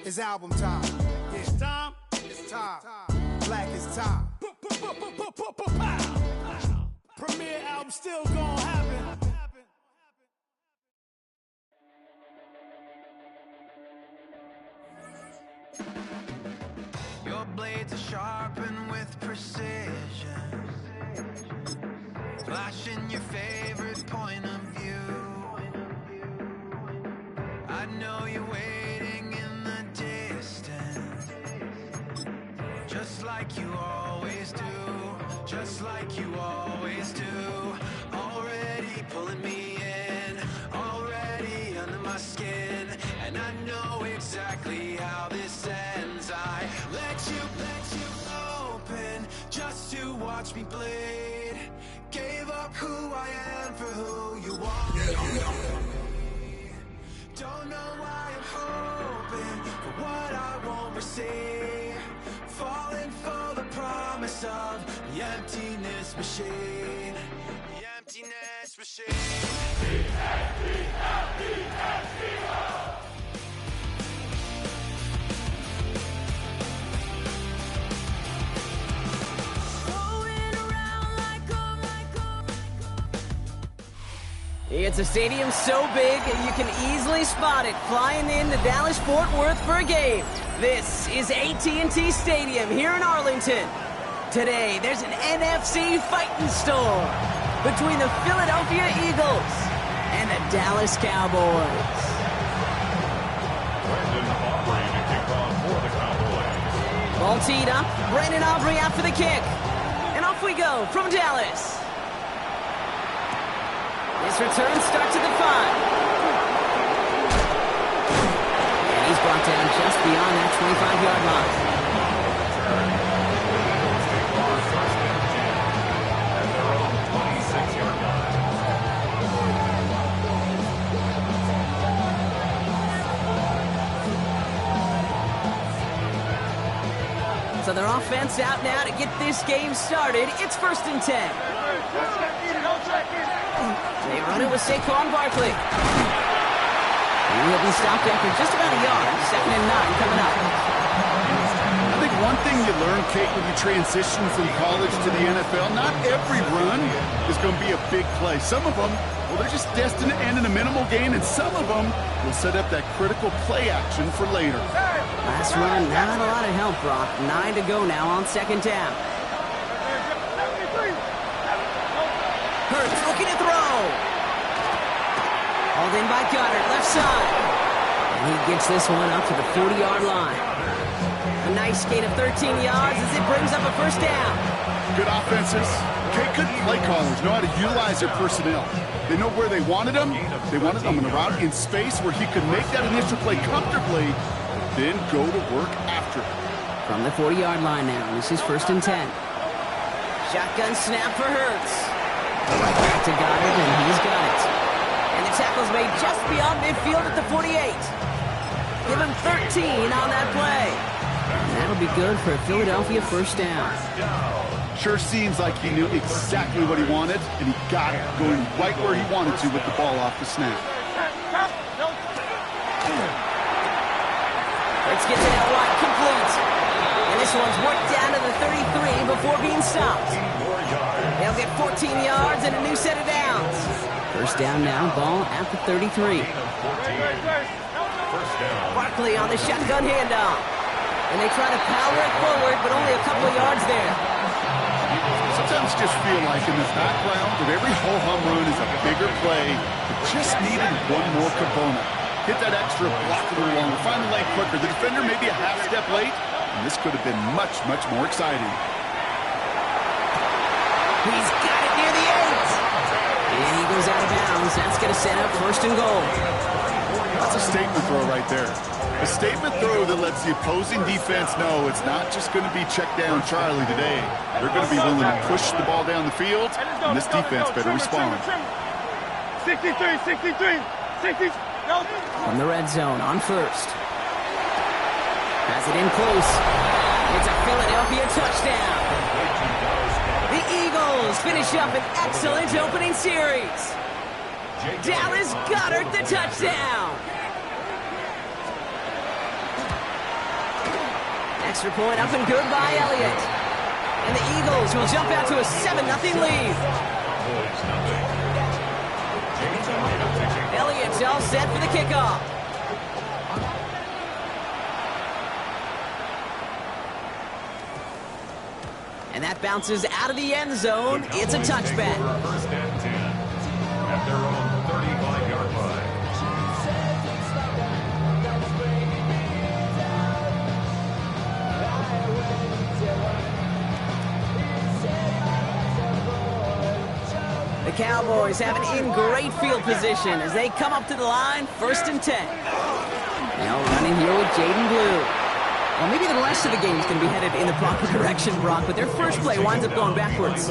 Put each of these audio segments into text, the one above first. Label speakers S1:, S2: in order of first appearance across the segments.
S1: It's album time. Yeah. It's time. It's time. Black is time. Premiere album still gonna happen.
S2: Your blades are sharpened with precision, flashing your favorite point of view. I know you're waiting in the distance, just like you always do, just like you always do. Already pulling me in, already under my skin, and I know exactly how this ends. I let you open just to watch me bleed. Gave up who I am for who you are. Don't know why I'm hoping for what I won't receive. Falling for the promise of the emptiness machine. The emptiness machine.
S3: It's a stadium so big you can easily spot it flying into Dallas-Fort Worth for a game. This is AT&T Stadium here in Arlington. Today, there's an NFC fighting storm between the Philadelphia Eagles and the Dallas Cowboys.
S4: Brandon Aubrey to kick off for the Cowboys.
S3: Ball teed up, Brandon Aubrey out for the kick. And off we go from Dallas. This return starts at the 5. And he's brought down just beyond that 25-yard line.
S4: At their own 26-yard line.
S3: So their offense out now to get this game started. It's 1st and 10. They run it with Saquon Barkley. He'll be stopped after just about a yard. 2nd and 9 coming up.
S5: I think one thing you learn, Kate, when you transition from college to the NFL, not every run is going to be a big play. Some of them, well, they're just destined to end in a minimal gain, and some of them will set up that critical play action for later.
S3: Last run, not a lot of help, Brock. 9 to go now on 2nd down. Hurts looking to throw. Hauled in by Goddard, left side. And he gets this one up to the 40-yard line. A nice gain of 13 yards as it brings up a 1st down.
S5: Good offenses. Good play callers know how to utilize their personnel. They know where they wanted them. They wanted them on the route in space where he could make that initial play comfortably, then go to work after it.
S3: From the 40-yard line now, this is 1st and 10. Shotgun snap for Hurts. Right back to Goddard, and he's got it. And the tackle's made just beyond midfield at the 48. Give him 13 on that play. And that'll be good for a Philadelphia 1st down.
S5: Sure seems like he knew exactly what he wanted, and he got it going right where he wanted to with the ball off the snap.
S3: Let's get to that wide complete. And this one's worked down to the 33 before being stopped. They'll get 14 yards and a new set of downs. 1st down now, ball at the 33. Barkley on the shotgun handoff. And they try to power it forward, but only a couple of yards there.
S5: Sometimes just feel like in the background of every ho-hum run is a bigger play. It just needed one more component. Hit that extra block a little longer, find the lane quicker. The defender may be a half step late, and this could have been much, much more exciting.
S3: He's got it near the 8. And he goes out of bounds. That's going to set up 1st and goal.
S5: That's a statement throw right there. A statement throw that lets the opposing defense know it's not just going to be check down Charlie today. They're going to be willing to push the ball down the field, and this defense better respond.
S6: 63.
S3: From the red zone on 1st. Has it in close. It's a Philadelphia touchdown. The Eagles finish up an excellent opening series. Dallas Goedert the touchdown. Extra point up and good by Elliott. And the Eagles will jump out to a 7-0 lead. Elliott's all set for the kickoff. And that bounces out of the end zone. It's a touchback.
S4: First and 10 at their own 35-yard line.
S3: The Cowboys have it in great field position as they come up to the line, 1st and 10. Now running here with Jaden Blue. Well, maybe the rest of the game is going to be headed in the proper direction, Brock, but their first play winds up going backwards.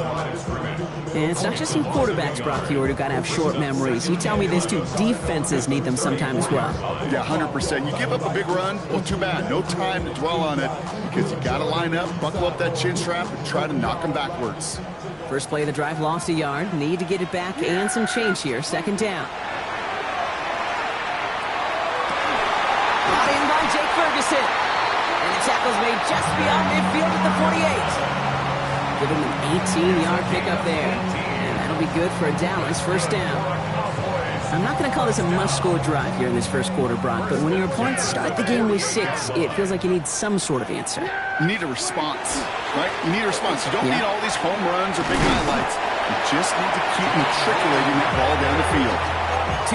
S3: And it's not just you quarterbacks, Brock Huard, who got to have short memories. You tell me this too, defenses need them sometime as well.
S5: Yeah, 100%. You give up a big run, well, too bad. No time to dwell on it because you got to line up, buckle up that chin strap, and try to knock them backwards.
S3: First play of the drive lost a yard. Need to get it back and some change here. 2nd down. Brought in by Jake Ferguson. And the tackle's made just beyond midfield at the 48. Give him an 18-yard pickup there. And that'll be good for a Dallas 1st down. I'm not going to call this a must-score drive here in this first quarter, Brock, but when your opponents start the game with 6, it feels like you need some sort of answer.
S5: You need a response, right? You need a response. You don't need all these home runs or big highlights. You just need to keep matriculating that ball down the field.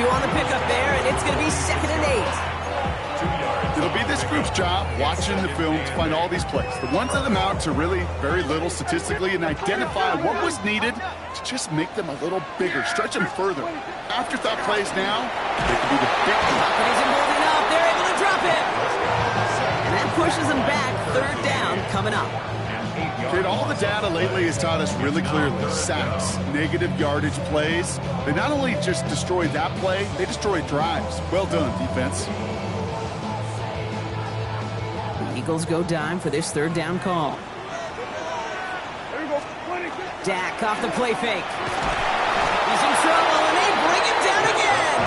S3: 2 on the pickup there, and it's going to be 2nd and 8.
S5: It'll be this group's job watching the film to find all these plays. The ones that amount to really very little statistically and identify what was needed to just make them a little bigger, stretch them further. Afterthought plays now, they can be the big one.
S3: But he's moving up. They're able to drop him. And that pushes them back. 3rd down coming up.
S5: Kid, all the data lately has taught us really clearly. Sacks, negative yardage plays. They not only just destroy that play, they destroy drives. Well done, defense.
S3: Eagles go dime for this 3rd down call. Dak off the play fake. He's in trouble, and they bring him down again.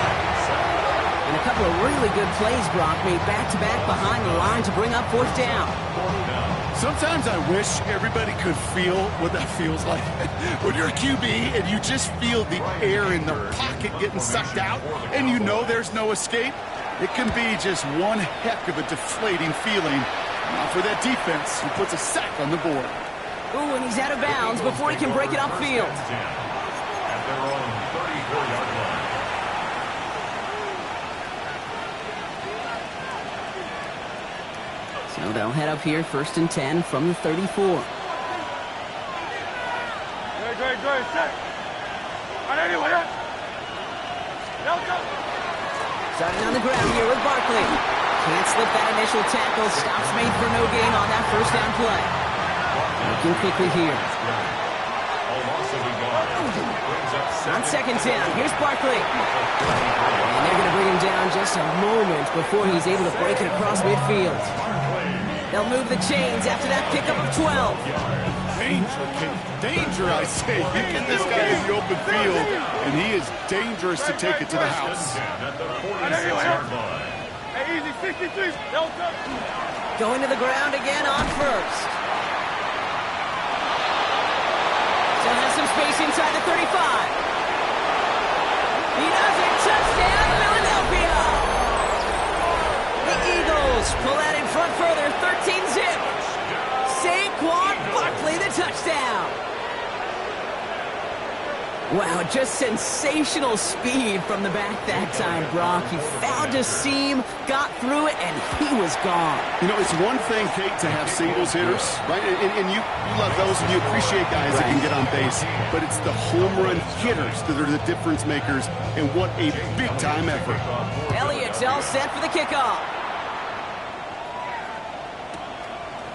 S3: And a couple of really good plays, Brock, made back-to-back behind the line to bring up 4th down.
S5: Sometimes I wish everybody could feel what that feels like. When you're a QB and you just feel the air in the pocket getting sucked out, and you know there's no escape, it can be just one heck of a deflating feeling. Now for that defense, who puts a sack on the board.
S3: Ooh, and he's out of bounds before he can break it upfield.
S4: At their own 34-yard line.
S3: So they'll head up here 1st and 10 from the 34.
S6: Good, set.
S3: Starting on the ground here with Barkley. Can't slip that initial tackle. Stops made for no gain on that 1st down play. Looking quickly here. On 2nd down, here's Barkley. And they're going to bring him down just a moment before he's able to break it across midfield. They'll move the chains after that pickup of 12.
S5: Danger, kid. Danger, I say. You get this guy in the open field, and he is dangerous to take it to the house.
S6: Hey, easy, 63.
S3: Going to the ground again on 1st. Still has some space inside the 35. He does it. Touchdown, Philadelphia. The Eagles pull out in front further, 13-zip. Saquon Barkley, the touchdown. Wow, just sensational speed from the back that time, Brock. He found a seam, got through it, and he was gone.
S5: You know, it's one thing, Kate, to have singles hitters, right? And you love those, and you appreciate guys that can get on base. But it's the home run hitters that are the difference makers, and what a big-time effort.
S3: Elliott's all set for the kickoff.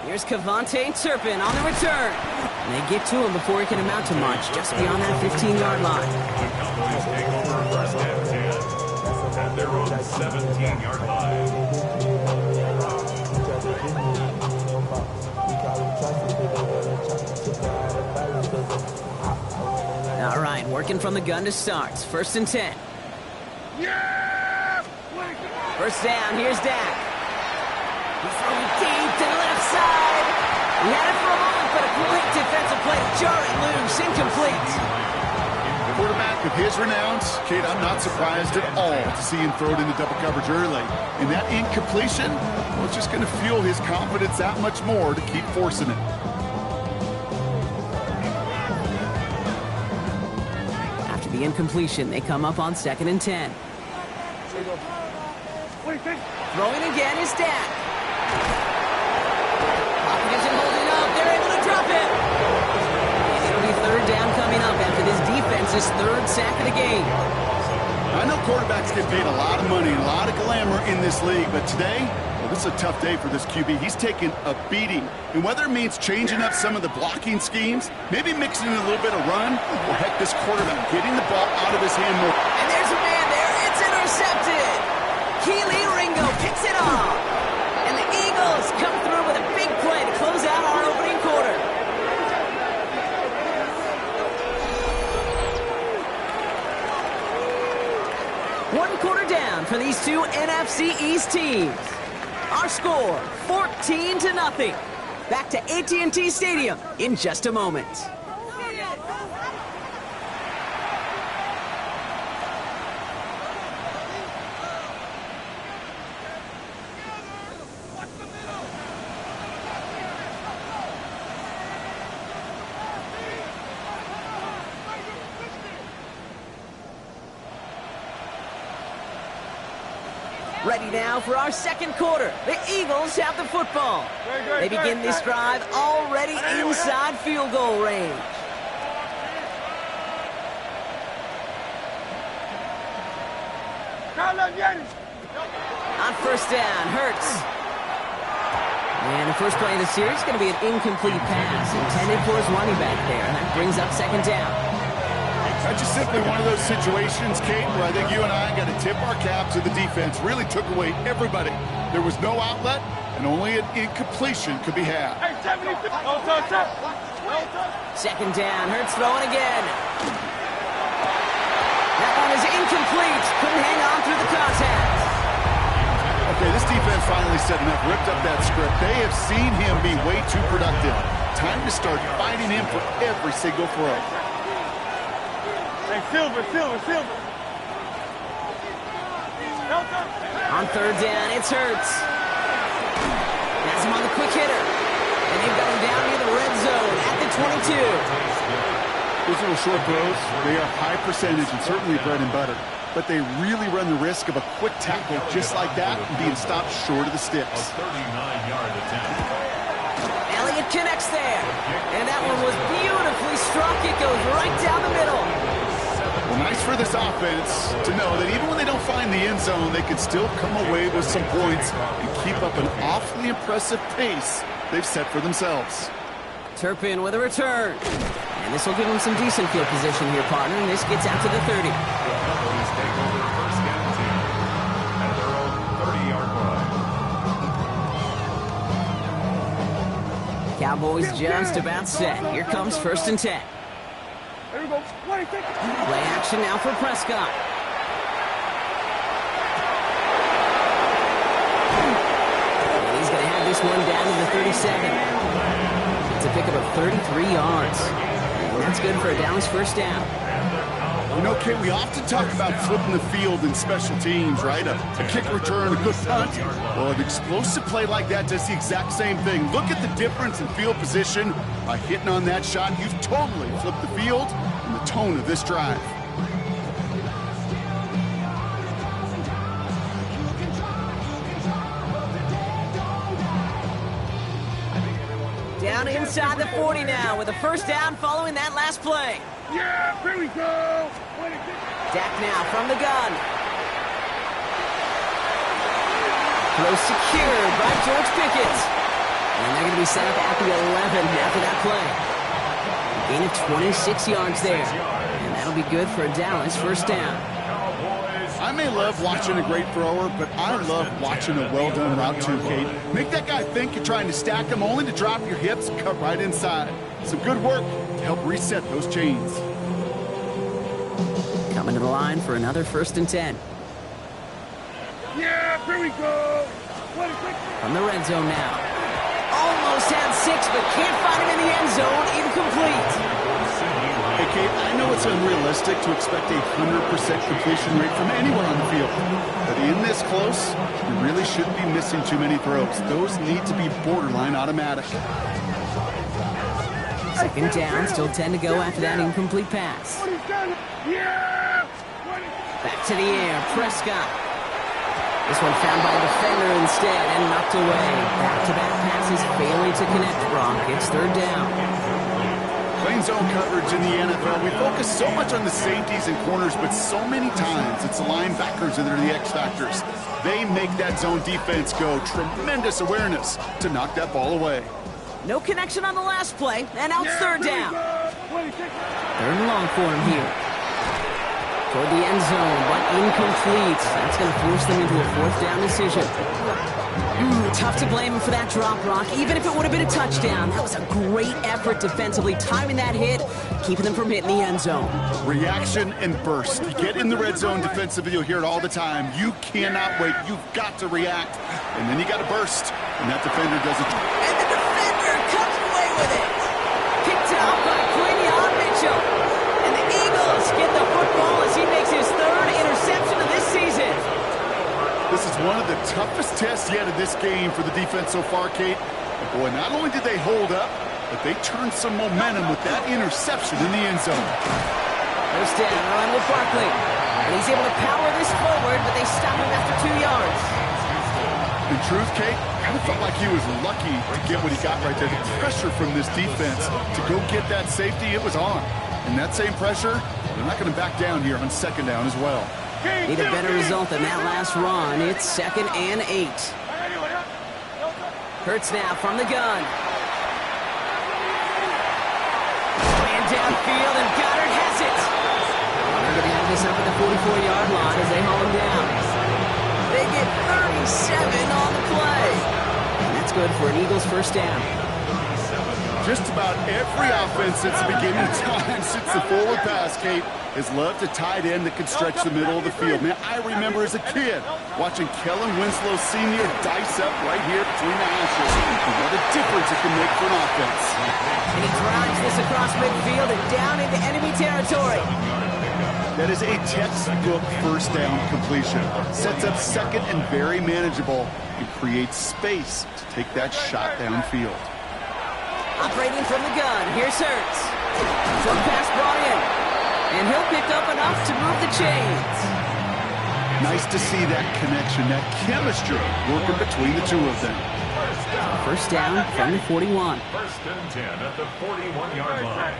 S3: Here's Kevontae Turpin on the return. And they get to him before he can amount to much, just beyond that 15-yard line.
S4: The Cowboys take over 1st and 10 at their own 17-yard line.
S3: All right, working from the gun to start. 1st and 10.
S6: Yeah!
S3: 1st down, here's Dak. He's throwing deep to the left side. He had it for a moment, but a quick defensive play to jar it loose. Incomplete.
S5: Quarterback of his renowns, Kate, I'm not surprised at all to see him throw it into double coverage early. And that incompletion, well, it's just going to fuel his confidence that much more to keep forcing it.
S3: After the incompletion, they come up on 2nd and 10. Throwing again is Dak. Pocket isn't holding up. They're able to drop it. And it'll be 3rd down coming up after this defense's 3rd sack of the game.
S5: I know quarterbacks get paid a lot of money, a lot of glamour in this league, but today, well, this is a tough day for this QB. He's taking a beating. And whether it means changing up some of the blocking schemes, maybe mixing in a little bit of run, or heck, this quarterback getting the ball out of his hand more.
S3: And there's a man there. It's intercepted. Keely Ringo picks it off. And the Eagles come through with a big play to close out our opening quarter. One quarter down for these two NFC East teams. Our score, 14-0. Back to AT&T Stadium in just a moment. Ready now for our 2nd quarter. The Eagles have the football. They begin this drive already inside field goal range. On 1st down, Hurts. And the first play of the series is going to be an incomplete pass intended for his running back there. And that brings up 2nd down.
S5: That's just simply one of those situations, Kate, where I think you and I got to tip our cap to the defense. Really took away everybody. There was no outlet, and only an incompletion could be had.
S3: 2nd down, Hurts throwing again. That one is incomplete. Couldn't hang on through the contact.
S5: Okay, this defense finally set enough, ripped up that script. They have seen him be way too productive. Time to start fighting him for every single throw.
S6: Hey, Silver.
S3: On 3rd down, it's Hurts. Has him on the quick hitter. And they've got him down near the red zone at the 22.
S5: Those little short throws, they are high percentage and certainly bread and butter. But they really run the risk of a quick tackle just like that and being stopped short of the sticks.
S4: A 39-yard attempt.
S3: Elliott connects there. And that one was beautifully struck. It goes right down the middle.
S5: Well, nice for this offense to know that even when they don't find the end zone, they can still come away with some points and keep up an awfully impressive pace they've set for themselves.
S3: Turpin with a return. And this will give him some decent field position here, partner. And this gets out to the 30.
S4: The Cowboys take over 1st and 10 at their own 30-yard line.
S3: Cowboys just about set. Here comes 1st and 10.
S6: There we go.
S3: Play action now for Prescott. And he's going to have this one down to the 37. It's a pickup of 33 yards. And that's good for a Dallas 1st down.
S5: You know, Kate, we often talk about flipping the field in special teams, right? A kick return, a good punt. Well, an explosive play like that does the exact same thing. Look at the difference in field position. By hitting on that shot, you've totally flipped the field and the tone of this drive.
S3: Down inside the 40 now with a 1st down following that last play.
S6: Yeah, here we go.
S3: Dak now from the gun. Throw secured by George Pickett. And they're going to be set up at the 11 after that play. A gain of 26 yards there. And that'll be good for a Dallas 1st down.
S5: I may love watching a great thrower, but I love watching a well-done route too, Kate. Make that guy think you're trying to stack him only to drop your hips and cut right inside. Some good work to help reset those chains.
S3: Coming to the line for another 1st and 10.
S6: Yeah, here we go.
S3: From the red zone now. Almost almost had 6, but can't find him in the end zone. Incomplete.
S5: Hey, Kate, I know it's unrealistic to expect a 100% completion rate from anywhere on the field. But in this close, you really shouldn't be missing too many throws. Those need to be borderline automatic.
S3: Second down, still 10 to go after that incomplete pass.
S6: Yeah!
S3: Back to the air, Prescott. This one found by a defender instead and knocked away. Back-to-back passes failing to connect, Brock. It's third down.
S5: Playing zone coverage in the NFL, we focus so much on the safeties and corners, but so many times it's the linebackers that are the X factors. They make that zone defense go. Tremendous awareness to knock that ball away.
S3: No connection on the last play, and now it's third down. Third and long for him here. Toward the end zone, but incomplete. That's going to force them into a fourth down decision. Tough to blame him for that drop, Brock, even if it would have been a touchdown. That was a great effort defensively, timing that hit, keeping them from hitting the end zone.
S5: Reaction and burst. You get in the red zone defensively, you'll hear it all the time. You cannot wait. You've got to react. And then you got to burst. And that defender doesn't.
S3: And the defender comes away with it. Picked out by Quinion Mitchell. And the Eagles get the football as he makes his third interception of this season.
S5: This is one of the toughest tests yet in this game for the defense so far, Kate. And boy, not only did they hold up, but they turned some momentum with that interception in the end zone.
S3: First down, run with Barkley. And he's able to power this forward, but they stop him after 2 yards.
S5: In truth, Kate, kind of felt like he was lucky to get what he got right there. The pressure from this defense to go get that safety, it was on. And that same pressure, they're not going to back down here on second down as well.
S3: Need a better result than that last run. It's 2nd and 8. Hurts now from the gun. And downfield, and Goddard has it. They're going to have this up at the 44-yard line as they haul him down. They get 37 on the play. And that's good for an Eagles first down.
S5: Just about every offense since the beginning of time, since the forward pass, Kate, has loved a tight end that can stretch the middle of the field. Man, I remember as a kid watching Kellen Winslow Sr. dice up right here between the hashes. And what a difference it can make for an offense.
S3: And he drives this across midfield and down into enemy territory.
S5: That is a textbook first down completion. Sets up second and very manageable and creates space to take that shot downfield.
S3: Operating from the gun, here's Hurts. Short pass brought in. And he'll pick up enough to move the chains.
S5: Nice to see that connection, that chemistry working between the two of them.
S3: First down from the 41.
S4: First and 10 at the 41-yard line.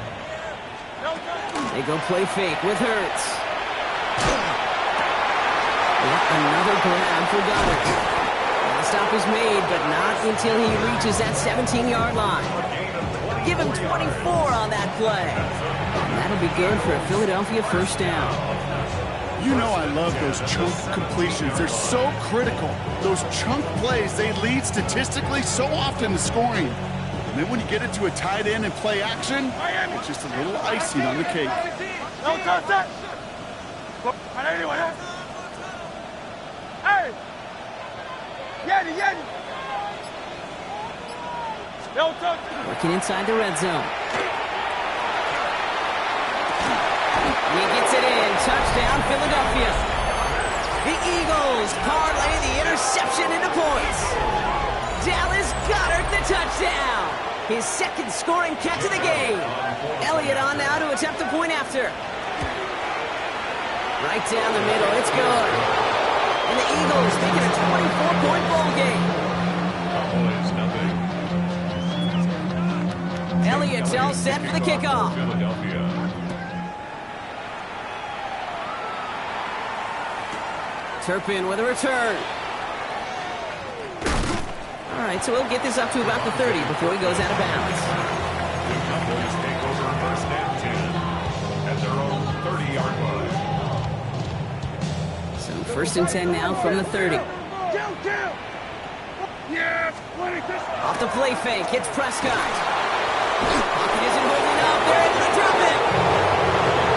S3: They go play fake with Hurts. Yet another grab for Goddard. The stop is made, but not until he reaches that 17-yard line. Give him 24 on that play. And that'll be good for a Philadelphia first down.
S5: You know I love those chunk completions. They're so critical. Those chunk plays, they lead statistically so often to scoring. And then when you get into a tight end and play action, it's just a little icing on the cake.
S6: Hey! Yeti!
S3: Working inside the red zone. And he gets it in. Touchdown, Philadelphia. The Eagles parlay the interception into points. Dallas Goedert the touchdown. His second scoring catch of the game. Elliott on now to attempt the point after. Right down the middle. It's good. And the Eagles making a 24-point ball game.
S4: Cowboys nothing.
S3: Elliott's all set for the kickoff.
S4: Philadelphia.
S3: Turpin with a return. All right, so we'll get this up to about the 30 before he goes out of bounds.
S4: Cowboys take over first and 10 at their own 30-yard line.
S3: So first and 10 now from the 30.
S6: Yeah!
S3: Off the play fake, hits Prescott. Pocket isn't holding up. They're able to drop it.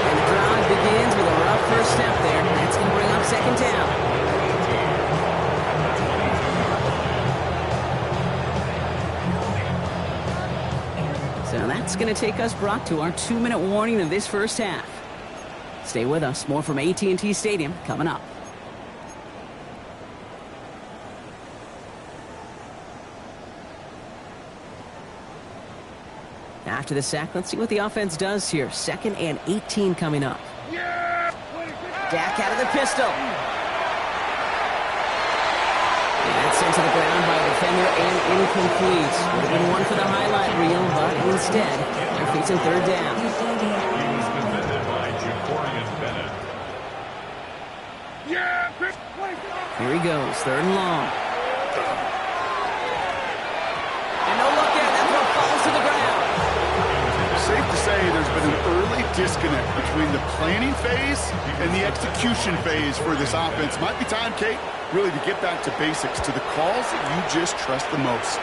S3: And the drive begins with a rough first step there. That's going to bring up second down. that's going to take us, Brock, to our 2-minute warning of this first half. Stay with us. More from AT&T Stadium coming up. After the sack, let's see what the offense does here. 2nd and 18 coming up. Dak out of the pistol. And that's sent to the ground by a defender and incomplete. Would have been one for the highlight reel, but instead, they're facing 3rd down.
S4: He's defended by Jacorian Bennett.
S3: Here he goes, 3rd and long. And no look there, that throw falls to the ground.
S5: Safe to say there's been an early disconnect between the planning phase and the execution phase for this offense. Might be time, Kate, really to get back to basics, to the calls that you just trust the most.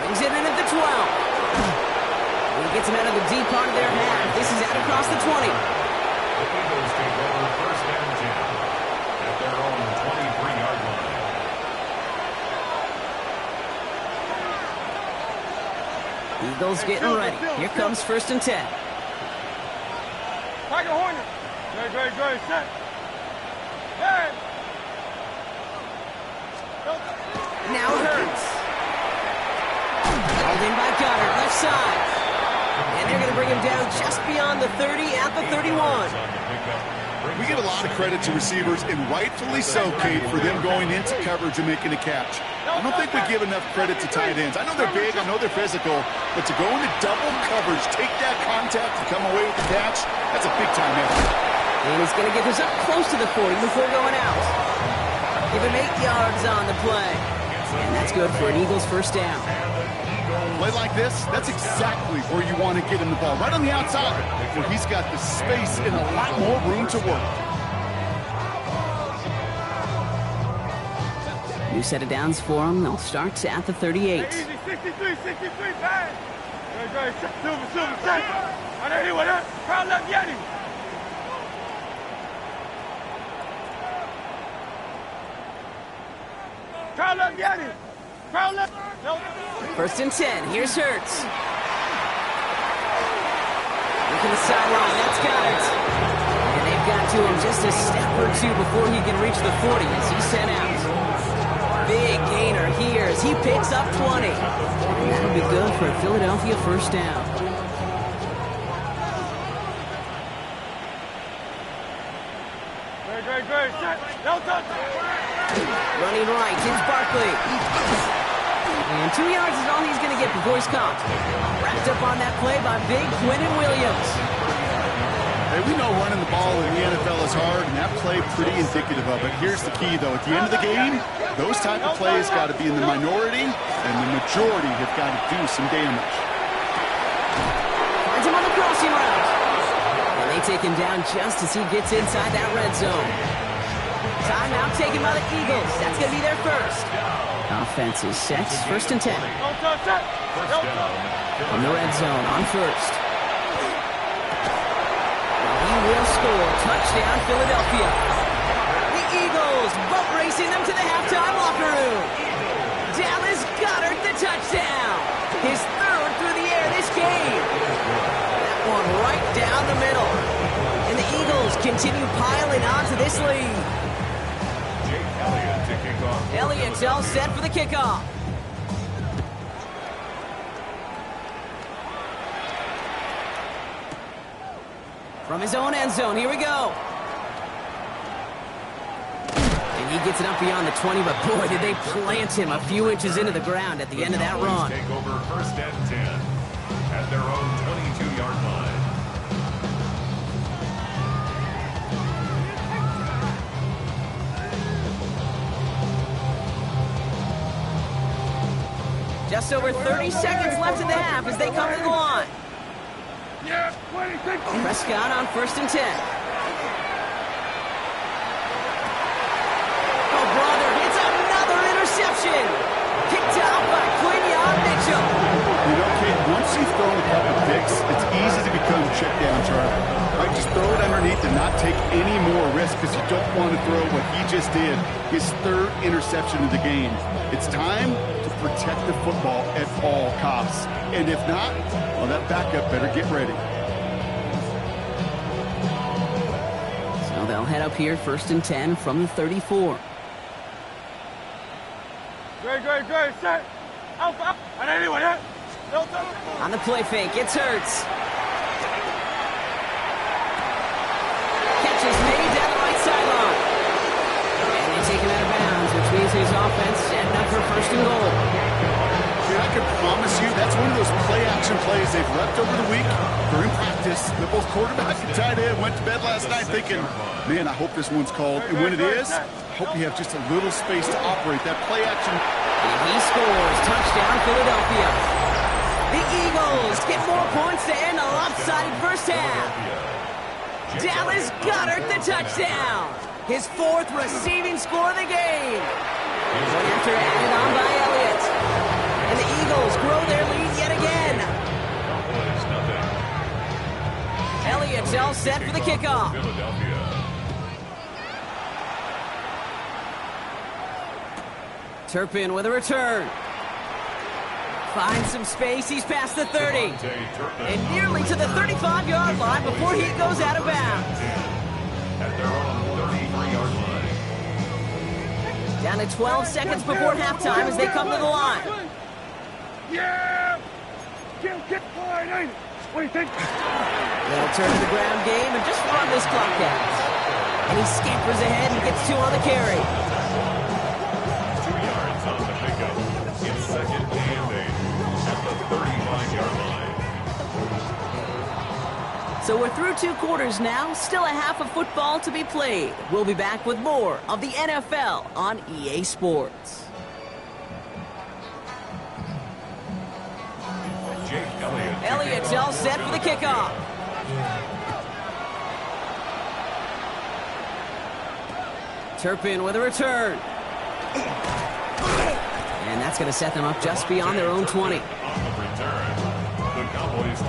S3: Brings it in at the 12. He gets him out of the deep part of their half. This is out across the 20.
S4: The Eagles take over 1st and 10 at their own 23-yard line.
S3: Eagles getting ready. Here comes 1st and 10.
S6: Tiger Hornet. Great. Set. Hey.
S3: Now Hurts. Held in by Goddard, left side. And they're going to bring him down just beyond the 30 at the 31.
S5: We get a lot of credit to receivers, and rightfully so, Kate, for them going into coverage and making a catch. I don't think we give enough credit to tight ends. I know they're big, I know they're physical, but to go into double coverage, take that contact, and come away with the catch, that's a big-time effort.
S3: And he's going to get this up close to the 40 before going out. Give him 8 yards on the play. And that's good for an Eagles 1st down.
S5: Play like this, that's exactly where you want to get him the ball, right on the outside, where he's got the space and a lot more room to work.
S3: New set of downs for him. They'll start at the 38.
S6: Easy, 63, bang. Great. Silver, set. I know he went up. Crowd left Yeti. Crowd left Yeti. Crowd left. No.
S3: 1st and 10. Here's Hurts. Look at the sideline. That's Goddard. And they've got to him just a step or two before he can reach the 40 as he's sent out. Big gainer here as he picks up 20. And that'll be good for a Philadelphia 1st down.
S6: Great. Set. No touch.
S3: Running right, it's Barkley. And 2 yards is all he's going to get before he's caught. Wrapped up on that play by big Quinnen Williams.
S5: Hey, we know running the ball in the NFL is hard, and that play pretty indicative of it. Here's the key, though. At the end of the game, those type of plays got to be in the minority, and the majority have got to do some damage.
S3: Finds him on the crossing route. And they take him down just as he gets inside that red zone. Timeout taken by the Eagles. That's going to be their first. Offense is set. 1st and 10.
S6: No touch. Set. No touch.
S3: From the red zone on 1st. He will score. Touchdown, Philadelphia. The Eagles boat racing them to the halftime locker room. Dallas Goedert the touchdown. His 3rd through the air this game. That one right down the middle. And the Eagles continue piling on to this lead.
S4: Elliott to kick off.
S3: Elliott's all set for the kickoff. From his own end zone, here we go. And he gets it up beyond the 20, but boy, did they plant him a few inches into the ground at the end of that run.
S4: Take over 1st and 10 at their own 22-yard line.
S3: Just over 30 seconds left in the half as they come to the line.
S6: Yeah, 26.
S3: Prescott on 1st and 10. Oh, brother, it's another interception. Kicked out by Quinyon Mitchell.
S5: You know, Kate, once you've thrown a couple picks, it's easy to become check down, Charlie. Right, just throw it under underneath and not take any more risk because you don't want to throw what he just did, his third interception of the game. It's time to protect the football at all costs. And if not, well, that backup better get ready.
S3: So they'll head up here, 1st and 10 from the 34.
S6: Great, set. Out. And anyone hit?
S3: On the play fake, it's Hurts. Catch is made down the right sideline. And they take him out of bounds, which means his offense setting up for 1st and goal.
S5: Dude, I can promise you that's one of those play-action plays they've repped over the week during practice. The both quarterback and tight end went to bed last night thinking, man, I hope this one's called. And when it is, I hope you have just a little space to operate that play-action.
S3: And he scores. Touchdown, Philadelphia. The Eagles get more points to end a lopsided first half. Dallas Goedert the touchdown. His 4th receiving score of the game. One after added on by Elliott. And the Eagles grow their lead yet again. Elliott's all set for the kickoff. Turpin with a return. Finds some space. He's past the 30. And nearly to the 35-yard line before he goes out of bounds.
S4: At their own 33-yard line.
S3: Down to 12 seconds before halftime as they come to the line.
S6: Yeah! Get wide, ain't it? What do you think?
S3: They'll turn to the ground game and just run this clock out. And he scampers ahead and gets 2 on the carry.
S4: 2 yards on the pickup. It's 2nd and 8 at the 35-yard line.
S3: So we're through 2 quarters now. Still a half of football to be played. We'll be back with more of the NFL on EA Sports. Elliott's all set for the kickoff. Turpin with a return. And that's going to set them up just beyond their own 20.
S4: On the return, the Cowboys